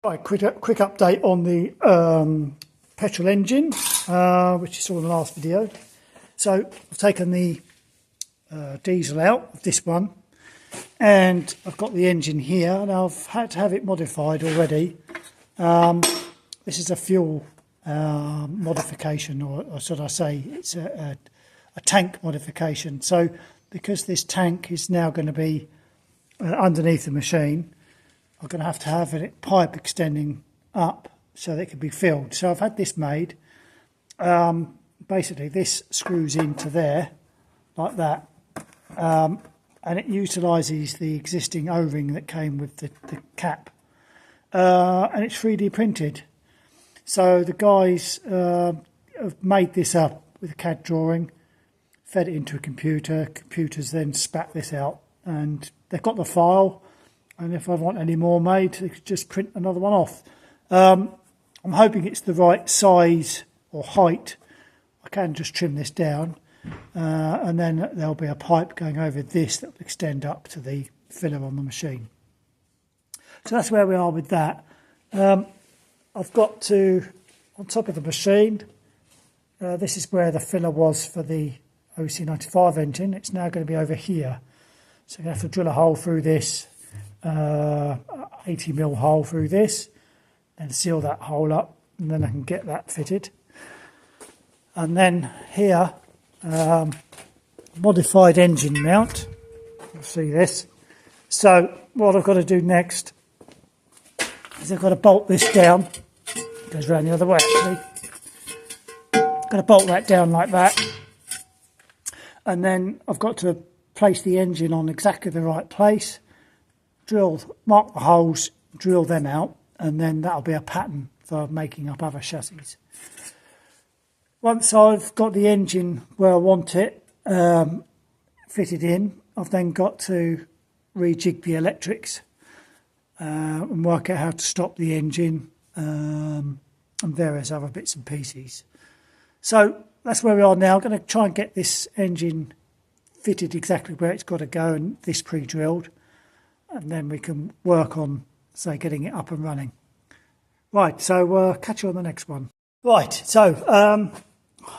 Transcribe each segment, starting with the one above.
Right, quick update on the petrol engine, which you saw in the last video. So I've taken the diesel out of this one, and I've got the engine here. Now I've had to have it modified already. This is a fuel modification, or should I say, it's a tank modification. So because this tank is now going to be underneath the machine, I'm going to have a pipe extending up so that it can be filled. So I've had this made. Basically, this screws into there like that, and it utilises the existing O-ring that came with the cap, and it's 3D printed. So the guys have made this up with a CAD drawing, fed it into a computer. Computers then spat this out, and they've got the file. And if I want any more made, they could just print another one off. I'm hoping it's the right size or height. I can just trim this down. And then there'll be a pipe going over this that will extend up to the filler on the machine. So that's where we are with that. I've got to, on top of the machine, this is where the filler was for the OC95 engine. It's now going to be over here. So I'm going to have to drill a hole through this. 80mm hole through this, and seal that hole up, and then I can get that fitted. And then here, modified engine mount. You'll see this. So what I've got to do next is I've got to bolt this down. It goes around the other way actually. Got to bolt that down like that, and then I've got to place the engine on exactly the right place. Mark the holes, drill them out, and then that'll be a pattern for making up other chassis. Once I've got the engine where I want it fitted in, I've then got to rejig the electrics and work out how to stop the engine and various other bits and pieces. So that's where we are now. I'm going to try and get this engine fitted exactly where it's got to go, and this pre-drilled. And then we can work on, say, getting it up and running. Right, so catch you on the next one. Right, so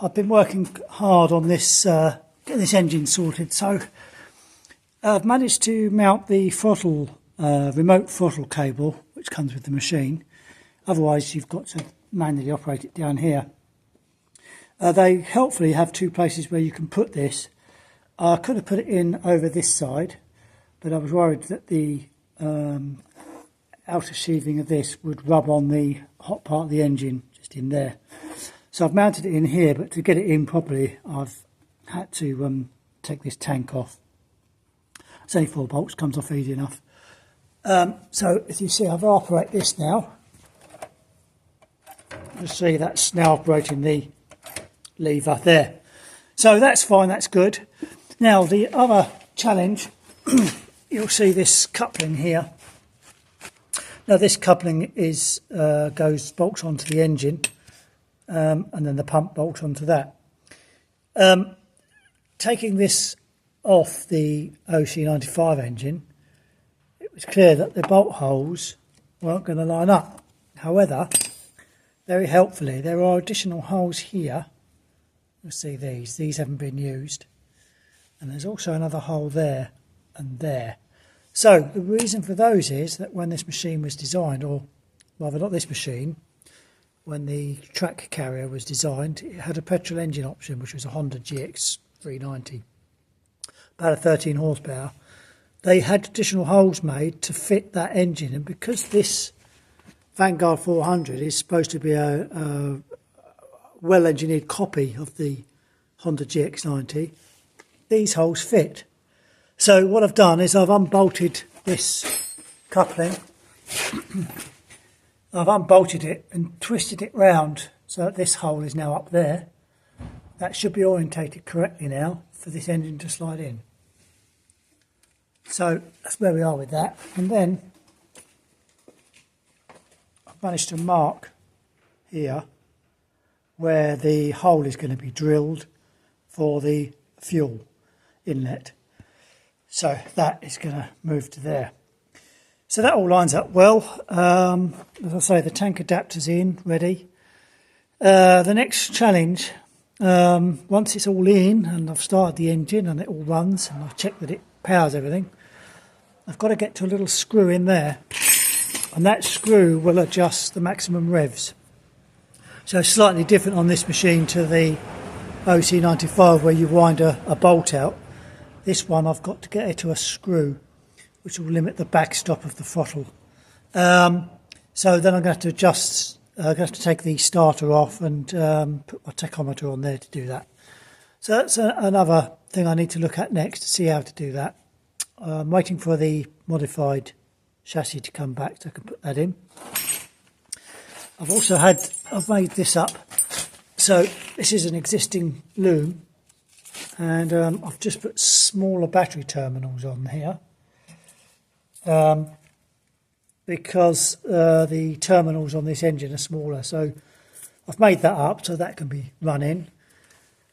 I've been working hard on this, getting this engine sorted. So I've managed to mount the throttle, remote throttle cable, which comes with the machine. Otherwise, you've got to manually operate it down here. They helpfully have two places where you can put this. I could have put it in over this side, but I was worried that the outer sheathing of this would rub on the hot part of the engine, just in there. So I've mounted it in here, but to get it in properly, I've had to take this tank off. It's only 4 bolts, comes off easy enough. So as you see, I've operated this now. You see that's now operating the lever there. So that's fine, that's good. Now the other challenge, you'll see this coupling here. Now this coupling is bolts onto the engine, and then the pump bolts onto that. Taking this off the OC95 engine, it was clear that the bolt holes weren't going to line up. However, very helpfully, there are additional holes here. You'll see these haven't been used, and there's also another hole there and there. So the reason for those is that when this machine was designed, or rather not this machine, when the track carrier was designed, it had a petrol engine option, which was a Honda GX 390, about a 13 horsepower. They had additional holes made to fit that engine, and because this Vanguard 400 is supposed to be a well-engineered copy of the Honda GX90, these holes fit. So what I've done is I've unbolted this coupling. I've unbolted it and twisted it round so that this hole is now up there. That should be orientated correctly now for this engine to slide in. So that's where we are with that. And then I've managed to mark here where the hole is going to be drilled for the fuel inlet. So that is going to move to there. So that all lines up well. As I say, the tank adapter's in, ready. The next challenge, once it's all in and I've started the engine and it all runs and I've checked that it powers everything, I've got to get to a little screw in there, and that screw will adjust the maximum revs. So it's slightly different on this machine to the OC95 where you wind a bolt out. This one I've got to get it to a screw which will limit the backstop of the throttle. So then I'm going to have to adjust, I'm going to have to take the starter off and put my tachometer on there to do that. So that's another thing I need to look at next to see how to do that. I'm waiting for the modified chassis to come back so I can put that in. I've made this up. So this is an existing loom, and I've just put smaller battery terminals on here because the terminals on this engine are smaller. So I've made that up so that can be run in,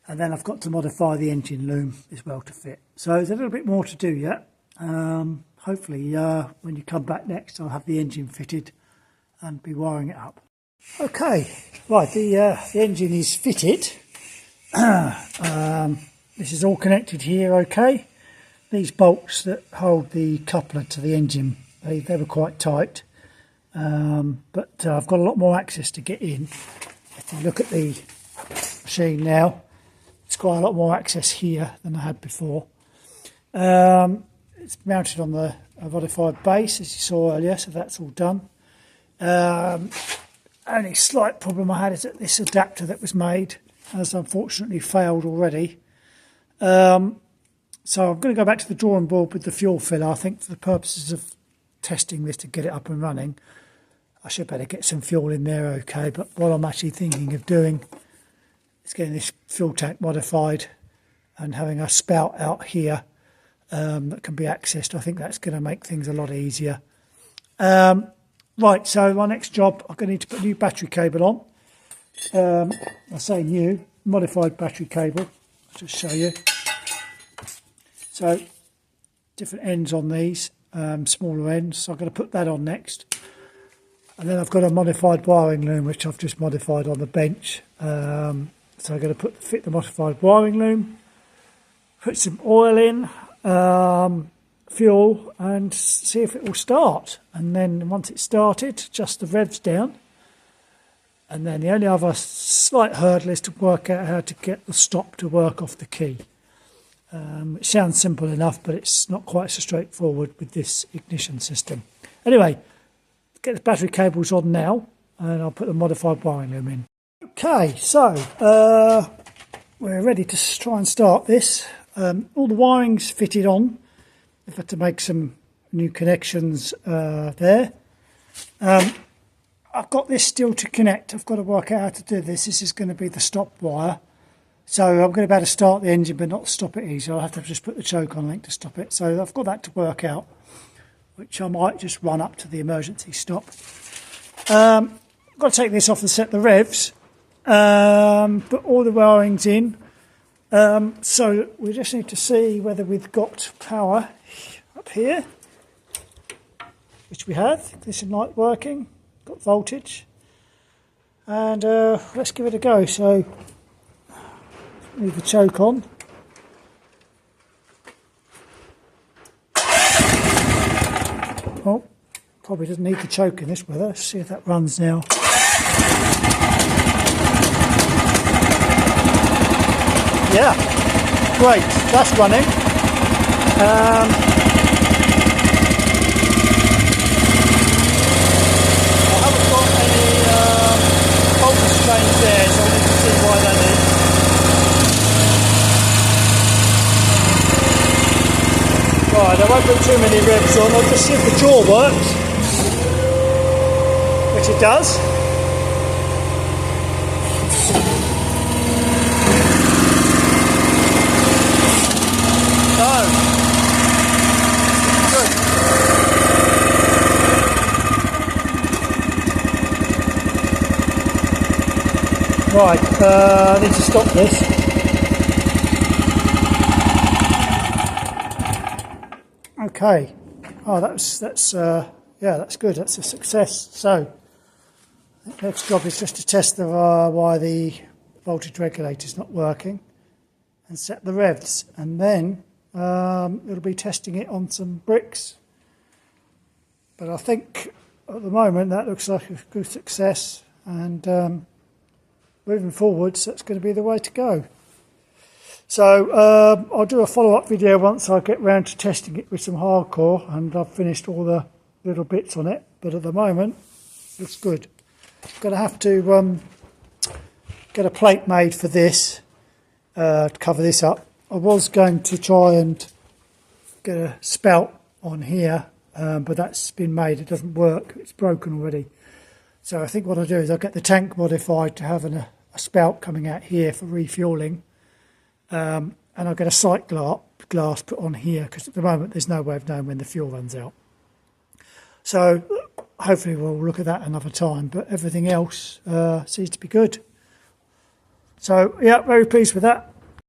and then I've got to modify the engine loom as well to fit. So there's a little bit more to do yet. Hopefully when you come back next I'll have the engine fitted and be wiring it up. Okay, right, the engine is fitted. This is all connected here okay. These bolts that hold the coupler to the engine, they were quite tight, but I've got a lot more access to get in. If you look at the machine now, it's quite a lot more access here than I had before. It's mounted on the modified base as you saw earlier, so that's all done. Only slight problem I had is that this adapter that was made has unfortunately failed already. So I'm going to go back to the drawing board with the fuel filler. I think for the purposes of testing this to get it up and running, I should better get some fuel in there okay. But what I'm actually thinking of doing is getting this fuel tank modified and having a spout out here that can be accessed. I think that's going to make things a lot easier. Right, so my next job, I'm going to need to put a new battery cable on. I say new, modified battery cable. I'll just show you. So, different ends on these, smaller ends. So I'm going to put that on next. And then I've got a modified wiring loom, which I've just modified on the bench. So I'm going to fit the modified wiring loom, put some oil in, fuel, and see if it will start. And then once it's started, adjust the revs down. And then the only other slight hurdle is to work out how to get the stop to work off the key. It sounds simple enough, but it's not quite so straightforward with this ignition system. Anyway, get the battery cables on now, and I'll put the modified wiring loom in. Okay, so we're ready to try and start this. All the wiring's fitted on. I've had to make some new connections there. I've got this still to connect. I've got to work out how to do this. This is going to be the stop wire. So I'm going to be able to start the engine but not stop it easy. I'll have to just put the choke on link to stop it. So I've got that to work out, which I might just run up to the emergency stop. I've got to take this off and set the revs. Put all the wiring's in. So we just need to see whether we've got power up here, which we have. Ignition light working, got voltage, and let's give it a go. So leave the choke on. Oh, probably doesn't need the choke in this weather. Let's see if that runs now. Yeah, great, that's running. I haven't got any voltage change there, so I need to see why that is. Right, I won't put too many revs on, I'll just see if the jaw works, which it does. Right, I need to stop this. Okay. Oh, that's yeah, that's good. That's a success. So the next job is just to test why the voltage regulator is not working and set the revs, and then it'll be testing it on some bricks. But I think at the moment that looks like a good success, and moving forwards that's going to be the way to go. So I'll do a follow-up video once I get round to testing it with some hardcore and I've finished all the little bits on it, but at the moment it looks good. I'm going to have to get a plate made for this to cover this up. I was going to try and get a spout on here, but that's been made. It doesn't work. It's broken already. So I think what I'll do is I'll get the tank modified to have a spout coming out here for refuelling, and I'll get a sight glass put on here, because at the moment there's no way of knowing when the fuel runs out. So hopefully we'll look at that another time, but everything else seems to be good. So yeah, very pleased with that.